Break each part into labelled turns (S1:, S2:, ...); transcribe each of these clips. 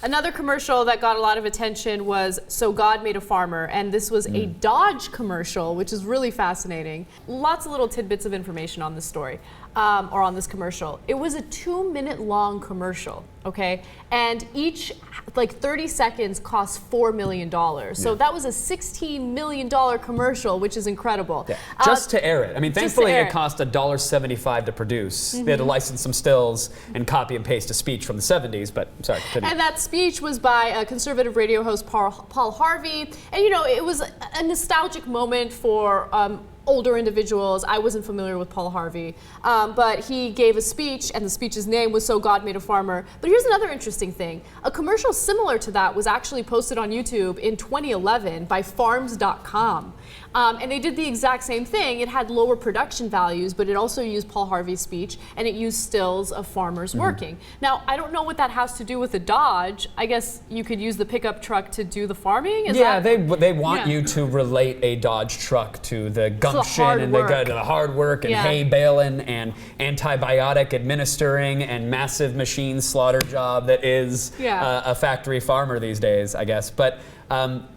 S1: Another commercial that got a lot of attention was So God Made a Farmer, and this was a Dodge commercial, which is really fascinating. Lots of little tidbits of information on this story, or on this commercial. It was a 2-minute long commercial, okay? And each, like 30 seconds cost $4 million. So that was a $16 million commercial, which is incredible.
S2: Yeah. Just to air it. I mean, thankfully it cost $1.75 to produce. They had to license some stills and copy and paste a speech from the 70s, but sorry, continue.
S1: And that speech was by a conservative radio host, Paul Harvey. And you know, it was a nostalgic moment for older individuals. I wasn't familiar with Paul Harvey, but he gave a speech, and the speech's name was So God Made a Farmer. But here's another interesting thing. A commercial similar to that was actually posted on YouTube in 2011 by farms.com. And they did the exact same thing. It had lower production values, but it also used Paul Harvey's speech, and it used stills of farmers working. Now, I don't know what that has to do with a Dodge. I guess you could use the pickup truck to do the farming?
S2: They want you to relate a Dodge truck to the gumption and the hard work and hay baling and antibiotic administering and massive machine slaughter job that is a factory farmer these days, I guess. But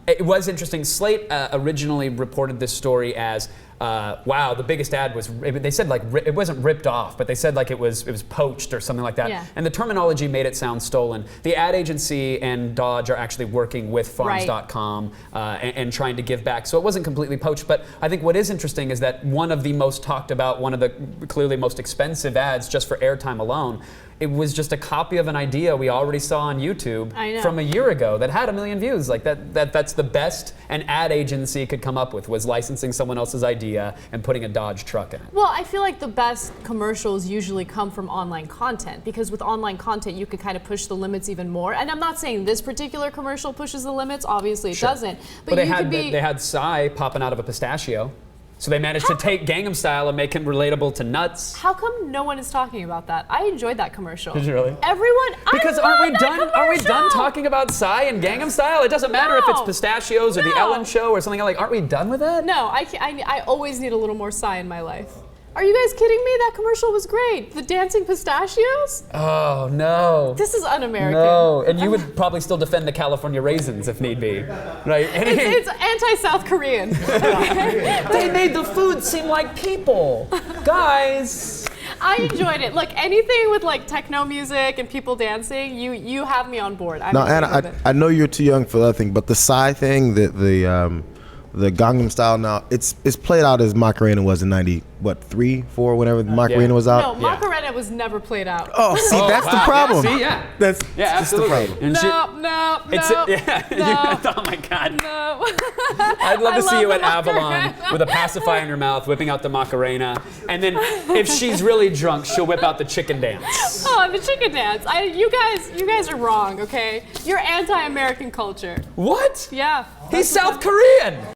S2: it was interesting. Slate originally reported this story as, wow, the biggest ad was, they said like, it wasn't ripped off, but they said like it was poached or something like that. Yeah. And the terminology made it sound stolen. The ad agency and Dodge are actually working with farms.com and trying to give back. So it wasn't completely poached, but I think what is interesting is that one of the most talked about, one of the clearly most expensive ads just for airtime alone, it was just a copy of an idea we already saw on YouTube from a year ago that had 1 million views. Like that's the best an ad agency could come up with, was licensing someone else's idea and putting a Dodge truck in it.
S1: Well, I feel like the best commercials usually come from online content, because with online content you could kind of push the limits even more. And I'm not saying this particular commercial pushes the limits, obviously it doesn't. But
S2: they had Psy popping out of a pistachio. So they managed to take Gangnam Style and make him relatable to nuts.
S1: How come no one is talking about that? I enjoyed that commercial.
S2: Did you really?
S1: Everyone,
S2: because aren't we done talking about Psy and Gangnam Style? It doesn't matter if it's pistachios or the Ellen Show or something like. Aren't we done with that?
S1: No, I always need a little more Psy in my life. Are you guys kidding me? That commercial was great. The dancing pistachios?
S2: Oh, no.
S1: This is un-American.
S2: No, and you would probably still defend the California raisins if need be, right?
S1: It's anti-South Korean.
S2: They made the food seem like people. Guys.
S1: I enjoyed it. Look, anything with like techno music and people dancing, you have me on board.
S3: No, Anna, I know you're too young for that thing, but the Psy thing, the Gangnam Style now, it's played out as Macarena was in 93, 4, whenever Macarena was out.
S1: No, Macarena was never played out.
S3: Oh, see, that's the problem.
S2: Yeah, see,
S3: that's
S2: absolutely.
S3: the problem.
S2: Oh my God.
S1: No.
S2: I'd love to see you at Avalon with a pacifier in your mouth, whipping out the Macarena, and then if she's really drunk, she'll whip out the chicken dance.
S1: Oh, the chicken dance. You guys are wrong, okay? You're anti-American culture.
S2: What?
S1: Yeah.
S2: He's South Korean.